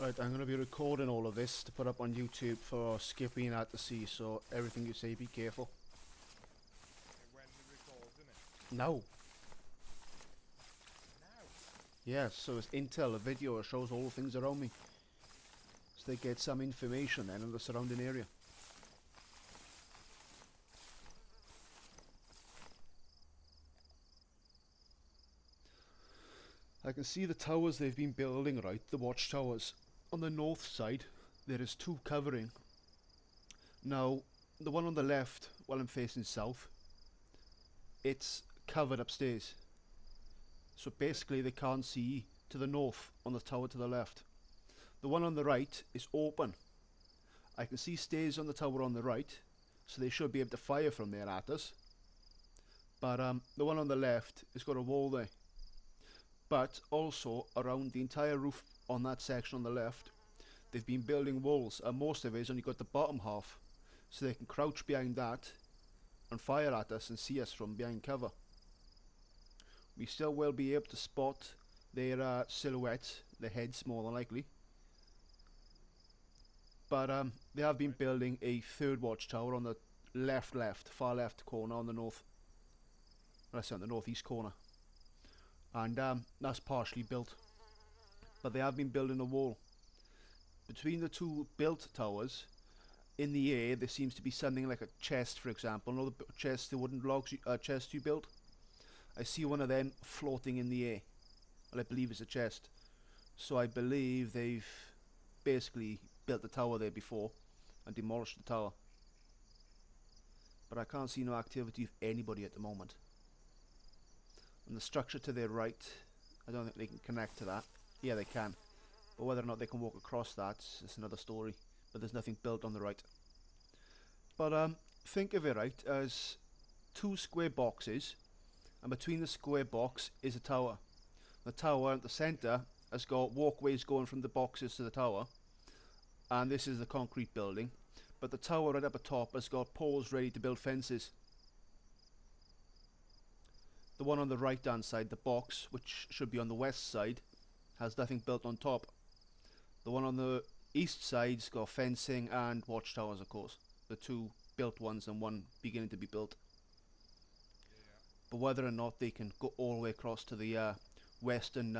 Right, I'm going to be recording all of this to put up on YouTube for skipping out to sea, so everything you say, be careful. When we record, isn't it? No. Now. Yes, so it's intel, a video, it shows all the things around me. So they get some information then of the surrounding area. I can see the towers they've been building, right, the watchtowers. On the north side, there is two covering. Now, the one on the left, while I'm facing south, it's covered upstairs. So basically they can't see to the north on the tower to the left. The one on the right is open. I can see stairs on the tower on the right, so they should be able to fire from there at us. But the one on the left has got a wall there. But also around the entire roof on that section on the left, they've been building walls, and most of it is only got the bottom half, so they can crouch behind that and fire at us and see us from behind cover. We still will be able to spot their silhouettes, their heads more than likely. But they have been building a third watchtower on the far left corner on the north. Well, I say on the northeast corner. And that's partially built. But they have been building a wall. Between the two built towers, in the air there seems to be something like a chest, for example. You know the chest, the wooden logs, chest you built? I see one of them floating in the air. Well, I believe it's a chest. So I believe they've basically built the tower there before and demolished the tower. But I can't see no activity of anybody at the moment. And the structure to their right, I don't think they can connect to that. Yeah, they can. But whether or not they can walk across that is another story. But there's nothing built on the right. But think of it, right, as two square boxes, and between the square box is a tower. The tower at the centre has got walkways going from the boxes to the tower, and this is the concrete building. But the tower right up at top has got poles ready to build fences. The one on the right hand side, the box, which should be on the west side, has nothing built on top. The one on the east side's got fencing and watchtowers, of course. The two built ones and one beginning to be built. Yeah. But whether or not they can go all the way across to the western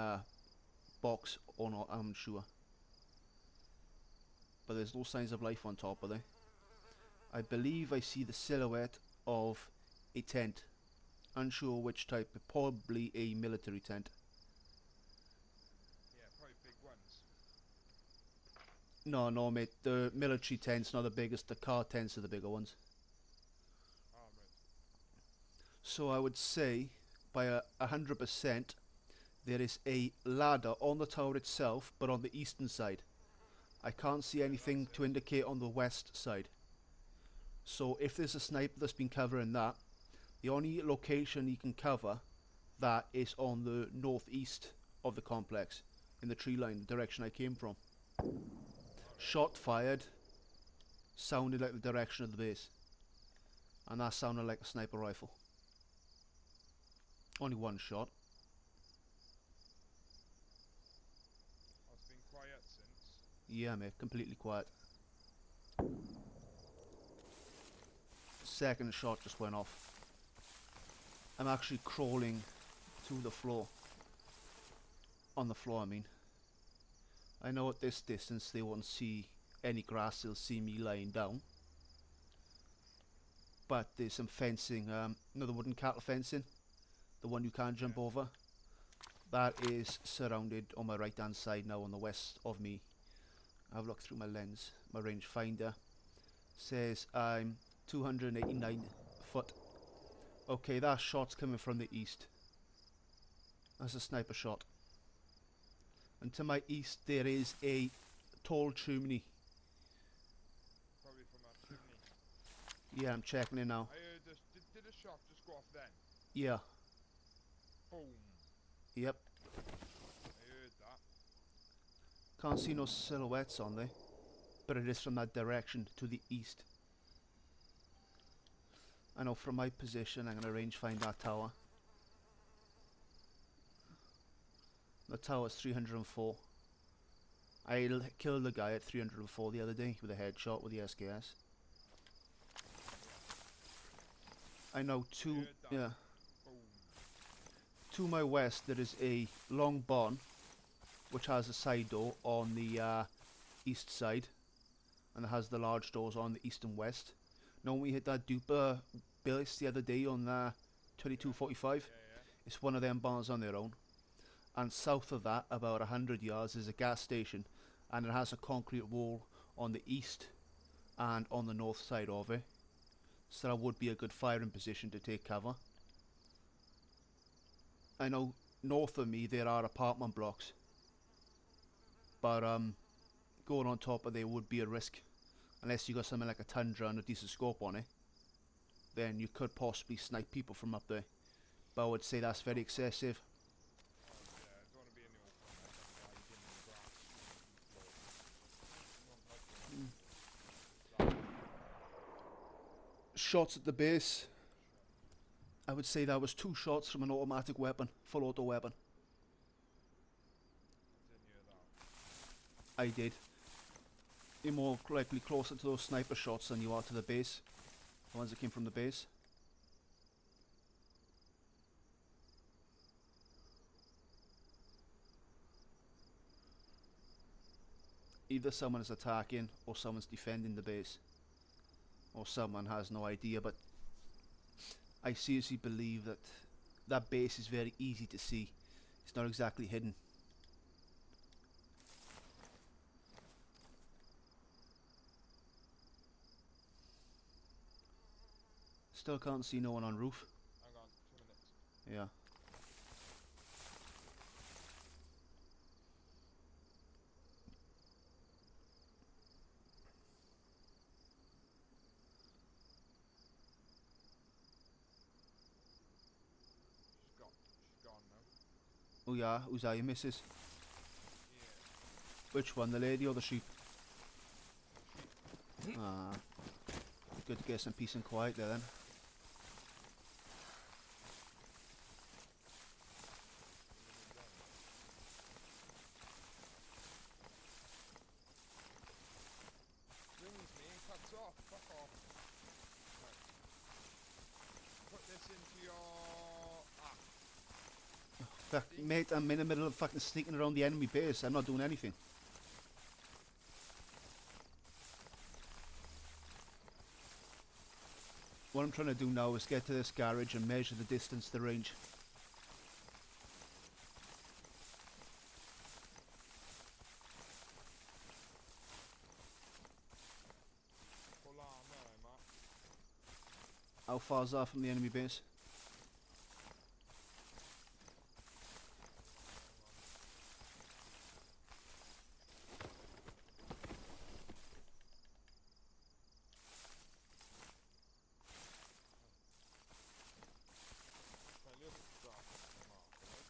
box or not, I'm unsure. But there's no signs of life on top, are there? I believe I see the silhouette of a tent. Unsure which type, but probably a military tent. Yeah, probably big ones. No, mate, the military tent's not the biggest, the car tents are the bigger ones. Armoured. So I would say, by 100%, there is a ladder on the tower itself, but on the eastern side. I can't see anything to indicate on the west side. So if there's a sniper that's been covering that, the only location he can cover that is on the northeast of the complex, in the tree line, the direction I came from. Shot fired, sounded like the direction of the base, and that sounded like a sniper rifle. Only one shot. Oh, it's been quiet since. Yeah, mate, completely quiet. Second shot just went off. I'm actually crawling to the floor. On the floor, I mean. I know at this distance they won't see any grass, they'll see me lying down. But there's some fencing, you know the wooden cattle fencing? The one you can't jump over? That is surrounded on my right hand side now on the west of me. I've looked through my lens, my rangefinder. Says I'm 289 foot. Okay, that shot's coming from the east. That's a sniper shot. And to my east there is a tall chimney. Probably from that chimney. Yeah, I'm checking it now. I heard this. Did a shot just go off then? Yeah, Boom. yep. I heard that. Can't see no silhouettes on there, but it is from that direction to the east. I know from my position I'm going to range find that tower. The tower's 304. killed the guy at 304 the other day with a headshot with the SKS. I know Heard that. yeah, Boom. to my west there is a long barn which has a side door on the east side, and it has the large doors on the east and west. Now when we hit that duper base the other day on 2245, Yeah. it's one of them barns on their own. And south of that, about 100 yards, is a gas station, and it has a concrete wall on the east and on the north side of it, so that would be a good firing position to take cover. I know north of me there are apartment blocks, but going on top of there would be a risk, unless you got something like a Tundra and a decent scope on it. Then you could possibly snipe people from up there, but I would say that's very excessive. Oh, yeah, I don't want to be in the open. I don't hide in the grass. Don't like it. Shots at the base, I would say that was 2 shots from an automatic weapon, full auto weapon. I didn't hear that. I did. You're more likely closer to those sniper shots than you are to the base. The ones that came from the base. Either someone is attacking or someone's defending the base. Or someone has no idea, but I seriously believe that that base is very easy to see. It's not exactly hidden. Still can't see no one on roof. Hang on, 2 minutes. Yeah. She's gone now. Oh yeah, who's that, your missus? Yeah. Which one, the lady or the sheep? Sheep. Ah, good to get some peace and quiet there then. Rings me and cuts off. Fuck off. Right. Put this into your... Fuck, mate, I'm in the middle of fucking sneaking around the enemy base. I'm not doing anything. What I'm trying to do now is get to this garage and measure the distance to range. Full armor, Matt. How far is that from the enemy base? Can you just drop the mark, right?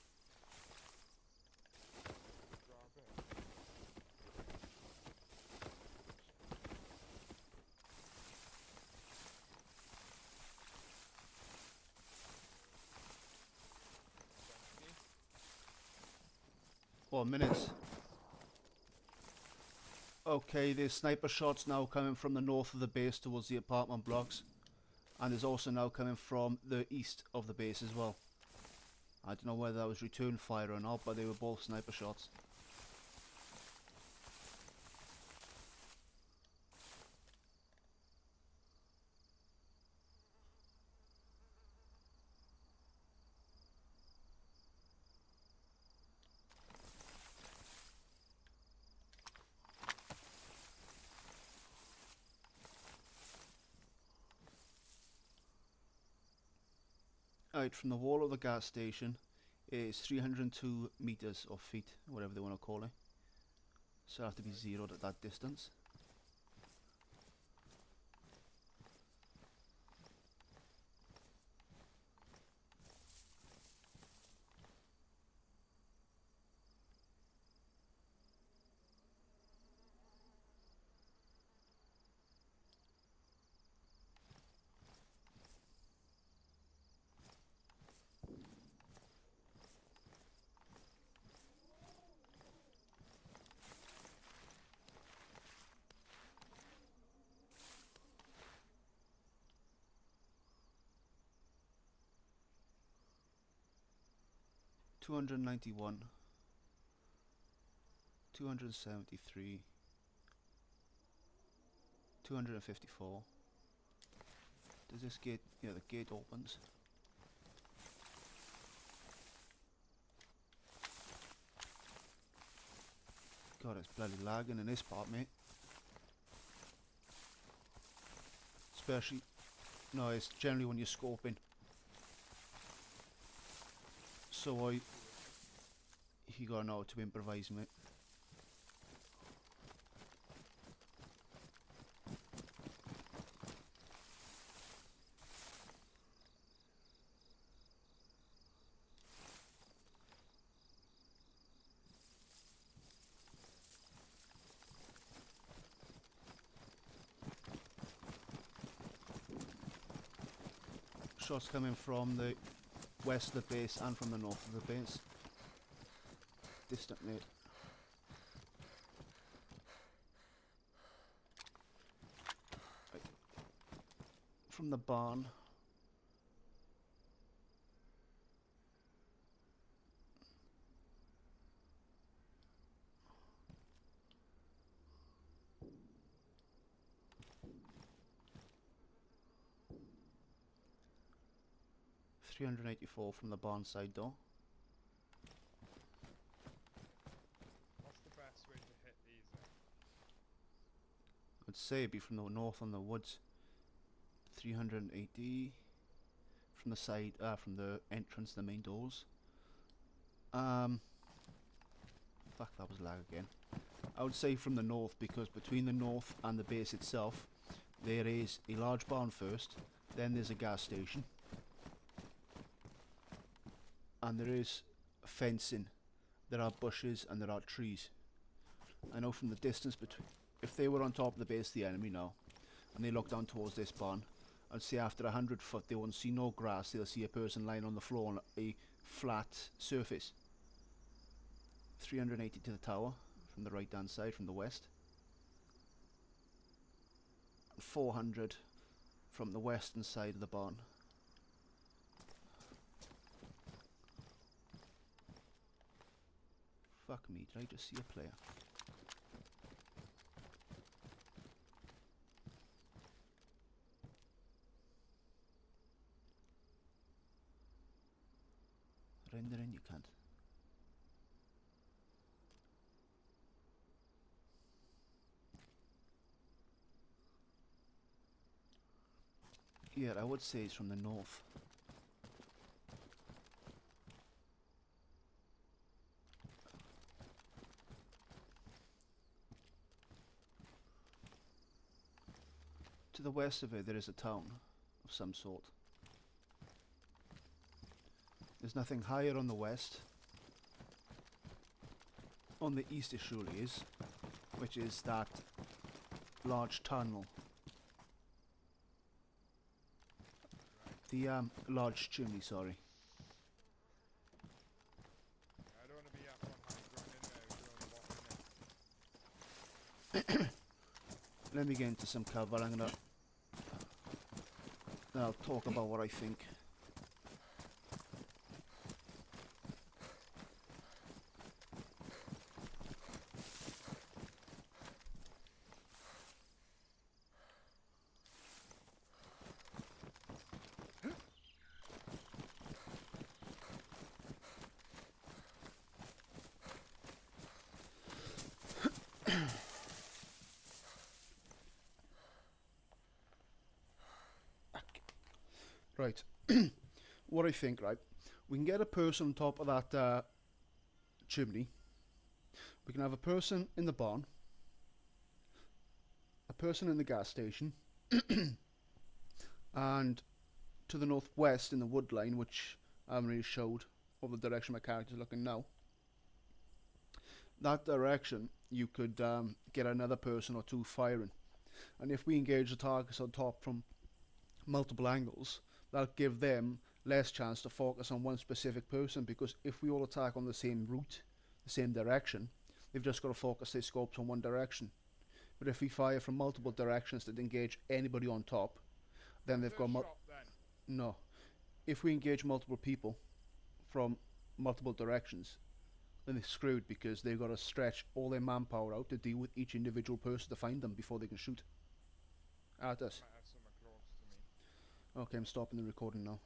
Drop it. Thank you. 4 minutes. Okay, there's sniper shots now coming from the north of the base towards the apartment blocks. And there's also now coming from the east of the base as well. I don't know whether that was return fire or not, but they were both sniper shots. Right, from the wall of the gas station is 302 meters or feet, whatever they want to call it. So I have to be zeroed at that distance. 291, 273, 254. Does this gate, yeah, the gate opens. God, it's bloody lagging in this part, mate. Especially, no, it's generally when you're scoping. So you gotta know how to improvise, mate. Shots coming from the west of the base and from the north of the base. Distant, mate. Right. From the barn. .384 from the barn side door. What's the best way to hit these then? I'd say it'd be from the north on the woods. 380 from the side, from the entrance, the main doors. Fuck, that was lag again. I would say from the north, because between the north and the base itself, there is a large barn first, then there's a gas station, and there is fencing. There are bushes and there are trees. I know from the distance between, if they were on top of the base of the enemy now, and they look down towards this barn, I'd say after 100 foot they won't see no grass, they'll see a person lying on the floor on a flat surface. 380 to the tower from the right hand side, from the west. 400 from the western side of the barn. Fuck me, did I just see a player? Render in, you can't. Yeah, I would say it's from the north. To the west of it there is a town of some sort. There's nothing higher on the west. On the east it surely is, which is that large tunnel. The large chimney, sorry. I don't want to be up on high ground in there, doing walking in. Let me get into some cover. I'll talk about what I think. Right, what I think, right, we can get a person on top of that chimney. We can have a person in the barn, a person in the gas station, and to the northwest in the wood line, which I haven't really showed, of the direction my character's looking now. That direction, you could get another person or two firing. And if we engage the targets on top from multiple angles, that'll give them less chance to focus on one specific person, because if we all attack on the same route, the same direction, they've just got to focus their scopes on one direction. But if we fire from multiple directions that engage anybody on top, then they've got shop then? no. If we engage multiple people from multiple directions, then they're screwed because they've got to stretch all their manpower out to deal with each individual person to find them before they can shoot at us. Might have some close to me. Okay, I'm stopping the recording now.